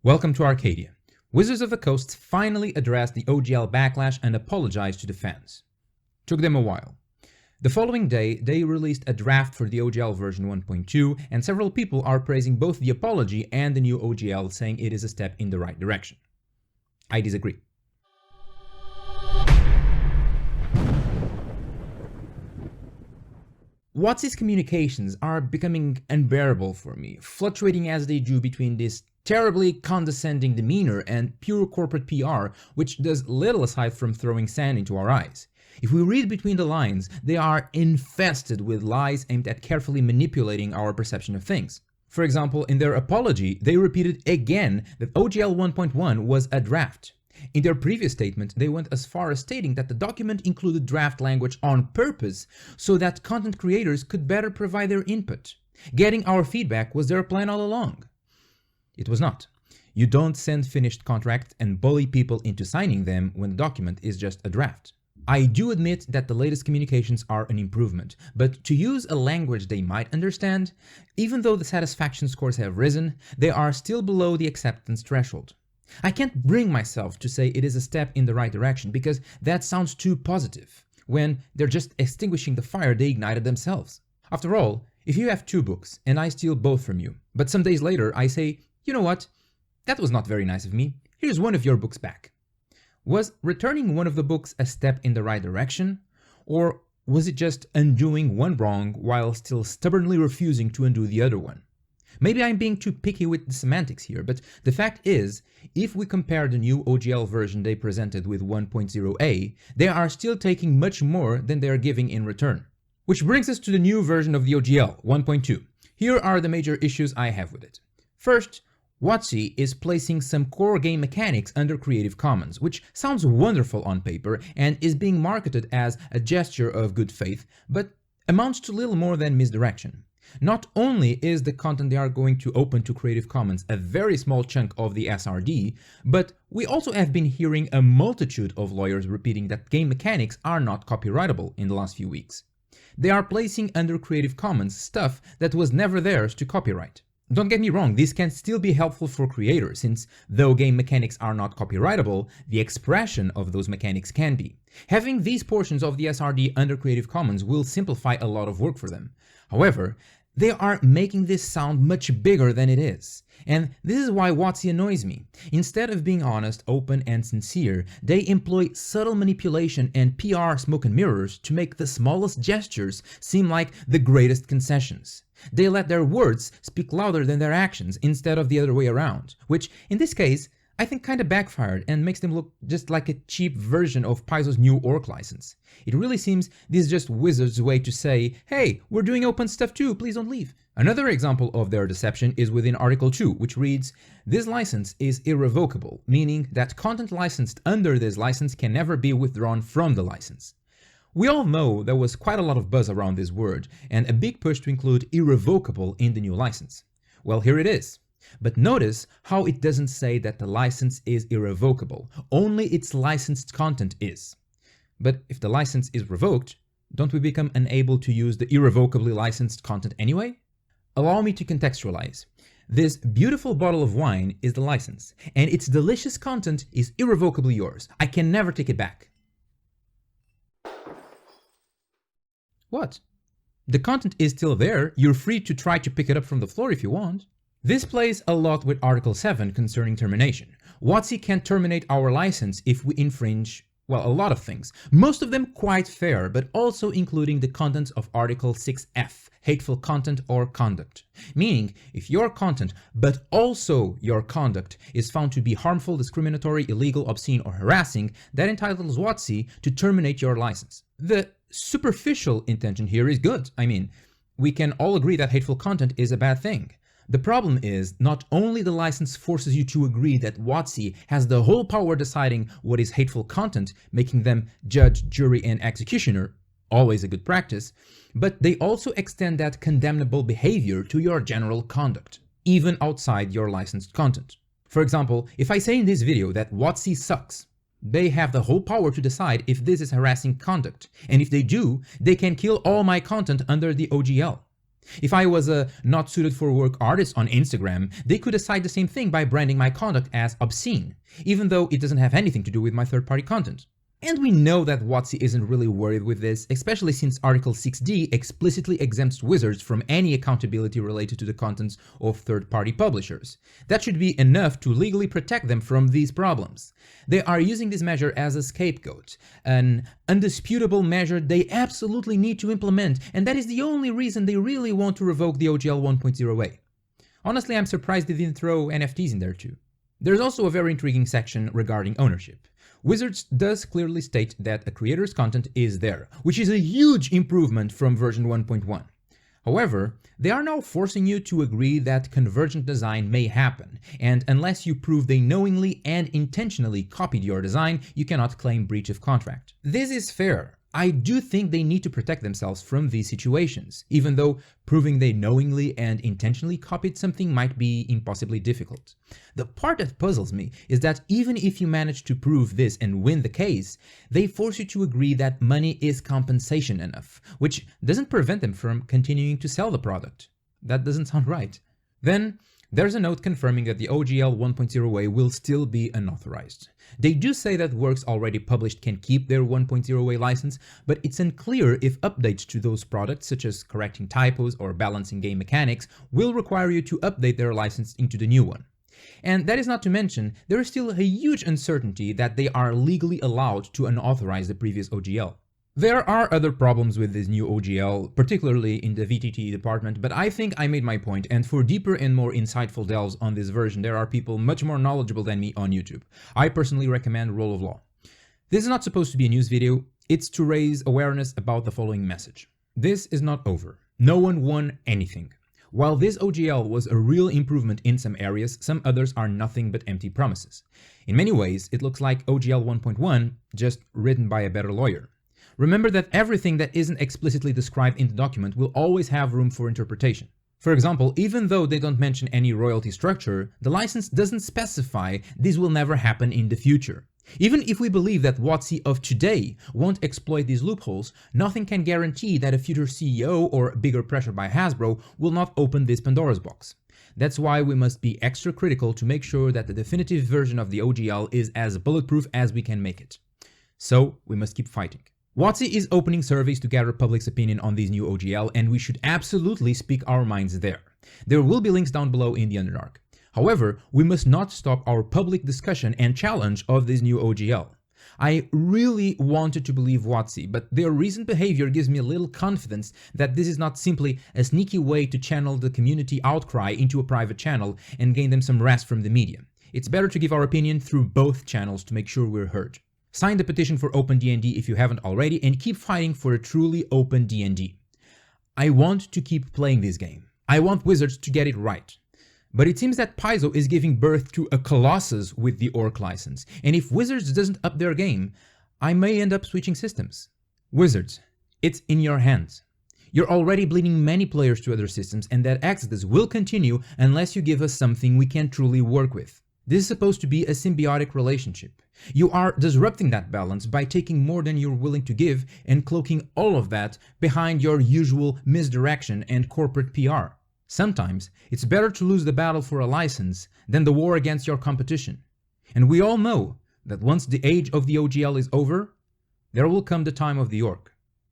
Welcome to Arcadian. Wizards of the Coast finally addressed the OGL backlash and apologized to the fans. Took them a while. The following day, they released a draft for the OGL version 1.2, and several people are praising both the apology and the new OGL, saying it is a step in the right direction. I disagree. WotC's communications are becoming unbearable for me, fluctuating as they do between this terribly condescending demeanor and pure corporate PR, which does little aside from throwing sand into our eyes. If we read between the lines, they are infested with lies aimed at carefully manipulating our perception of things. For example, in their apology, they repeated again that OGL 1.1 was a draft. In their previous statement, they went as far as stating that the document included draft language on purpose so that content creators could better provide their input. Getting our feedback was their plan all along. It was not. You don't send finished contracts and bully people into signing them when the document is just a draft. I do admit that the latest communications are an improvement, but to use a language they might understand, even though the satisfaction scores have risen, they are still below the acceptance threshold. I can't bring myself to say it is a step in the right direction because that sounds too positive, when they're just extinguishing the fire they ignited themselves. After all, if you have two books and I steal both from you, but some days later I say, you know what, that was not very nice of me, here's one of your books back. Was returning one of the books a step in the right direction? Or was it just undoing one wrong while still stubbornly refusing to undo the other one? Maybe I'm being too picky with the semantics here, but the fact is, if we compare the new OGL version they presented with 1.0a, they are still taking much more than they are giving in return. Which brings us to the new version of the OGL, 1.2. Here are the major issues I have with it. First, WotC is placing some core game mechanics under Creative Commons, which sounds wonderful on paper and is being marketed as a gesture of good faith, but amounts to little more than misdirection. Not only is the content they are going to open to Creative Commons a very small chunk of the SRD, but we also have been hearing a multitude of lawyers repeating that game mechanics are not copyrightable in the last few weeks. They are placing under Creative Commons stuff that was never theirs to copyright. Don't get me wrong, this can still be helpful for creators, since though game mechanics are not copyrightable, the expression of those mechanics can be. Having these portions of the SRD under Creative Commons will simplify a lot of work for them. However, they are making this sound much bigger than it is. And this is why WotC annoys me. Instead of being honest, open, and sincere, they employ subtle manipulation and PR smoke and mirrors to make the smallest gestures seem like the greatest concessions. They let their words speak louder than their actions instead of the other way around, which, in this case, I think kinda backfired and makes them look just like a cheap version of Paizo's new orc license. It really seems this is just Wizards' way to say, hey, we're doing open stuff too, please don't leave. Another example of their deception is within Article 2, which reads, this license is irrevocable, meaning that content licensed under this license can never be withdrawn from the license. We all know there was quite a lot of buzz around this word, and a big push to include irrevocable in the new license. Well, here it is. But notice how it doesn't say that the license is irrevocable, only its licensed content is. But if the license is revoked, don't we become unable to use the irrevocably licensed content anyway? Allow me to contextualize. This beautiful bottle of wine is the license, and its delicious content is irrevocably yours. I can never take it back. What? The content is still there, you're free to try to pick it up from the floor if you want. This plays a lot with Article 7 concerning termination. WotC can terminate our license if we infringe, well, a lot of things. Most of them quite fair, but also including the contents of Article 6F, hateful content or conduct. Meaning, if your content, but also your conduct, is found to be harmful, discriminatory, illegal, obscene, or harassing, that entitles WotC to terminate your license. The superficial intention here is good. I mean, we can all agree that hateful content is a bad thing. The problem is, not only the license forces you to agree that WotC has the whole power deciding what is hateful content, making them judge, jury, and executioner, always a good practice, but they also extend that condemnable behavior to your general conduct, even outside your licensed content. For example, if I say in this video that WotC sucks, they have the whole power to decide if this is harassing conduct, and if they do, they can kill all my content under the OGL. If I was a not suited for work artist on Instagram, they could decide the same thing by branding my conduct as obscene, even though it doesn't have anything to do with my third-party content. And we know that WotC isn't really worried with this, especially since Article 6D explicitly exempts wizards from any accountability related to the contents of third-party publishers. That should be enough to legally protect them from these problems. They are using this measure as a scapegoat, an undisputable measure they absolutely need to implement, and that is the only reason they really want to revoke the OGL 1.0a. Honestly, I'm surprised they didn't throw NFTs in there too. There's also a very intriguing section regarding ownership. Wizards does clearly state that a creator's content is there, which is a huge improvement from version 1.1. However, they are now forcing you to agree that convergent design may happen, and unless you prove they knowingly and intentionally copied your design, you cannot claim breach of contract. This is fair. I do think they need to protect themselves from these situations, even though proving they knowingly and intentionally copied something might be impossibly difficult. The part that puzzles me is that even if you manage to prove this and win the case, they force you to agree that money is compensation enough, which doesn't prevent them from continuing to sell the product. That doesn't sound right. Then, there's a note confirming that the OGL 1.0a will still be unauthorized. They do say that works already published can keep their 1.0a license, but it's unclear if updates to those products, such as correcting typos or balancing game mechanics, will require you to update their license into the new one. And that is not to mention, there is still a huge uncertainty that they are legally allowed to unauthorize the previous OGL. There are other problems with this new OGL, particularly in the VTT department, but I think I made my point, and for deeper and more insightful delves on this version, there are people much more knowledgeable than me on YouTube. I personally recommend Role of Law. This is not supposed to be a news video, it's to raise awareness about the following message. This is not over. No one won anything. While this OGL was a real improvement in some areas, some others are nothing but empty promises. In many ways, it looks like OGL 1.1, just written by a better lawyer. Remember that everything that isn't explicitly described in the document will always have room for interpretation. For example, even though they don't mention any royalty structure, the license doesn't specify this will never happen in the future. Even if we believe that WotC of today won't exploit these loopholes, nothing can guarantee that a future CEO or bigger pressure by Hasbro will not open this Pandora's box. That's why we must be extra critical to make sure that the definitive version of the OGL is as bulletproof as we can make it. So we must keep fighting. WotC is opening surveys to gather public's opinion on these new OGL, and we should absolutely speak our minds there. There will be links down below in the Underdark. However, we must not stop our public discussion and challenge of this new OGL. I really wanted to believe WotC, but their recent behavior gives me a little confidence that this is not simply a sneaky way to channel the community outcry into a private channel and gain them some rest from the media. It's better to give our opinion through both channels to make sure we're heard. Sign the petition for Open D&D if you haven't already, and keep fighting for a truly open D&D. I want to keep playing this game. I want Wizards to get it right. But it seems that Paizo is giving birth to a colossus with the Orc license, and if Wizards doesn't up their game, I may end up switching systems. Wizards, it's in your hands. You're already bleeding many players to other systems, and that exodus will continue unless you give us something we can truly work with. This is supposed to be a symbiotic relationship. You are disrupting that balance by taking more than you're willing to give and cloaking all of that behind your usual misdirection and corporate PR. Sometimes it's better to lose the battle for a license than the war against your competition. And we all know that once the age of the OGL is over, there will come the time of the Orc.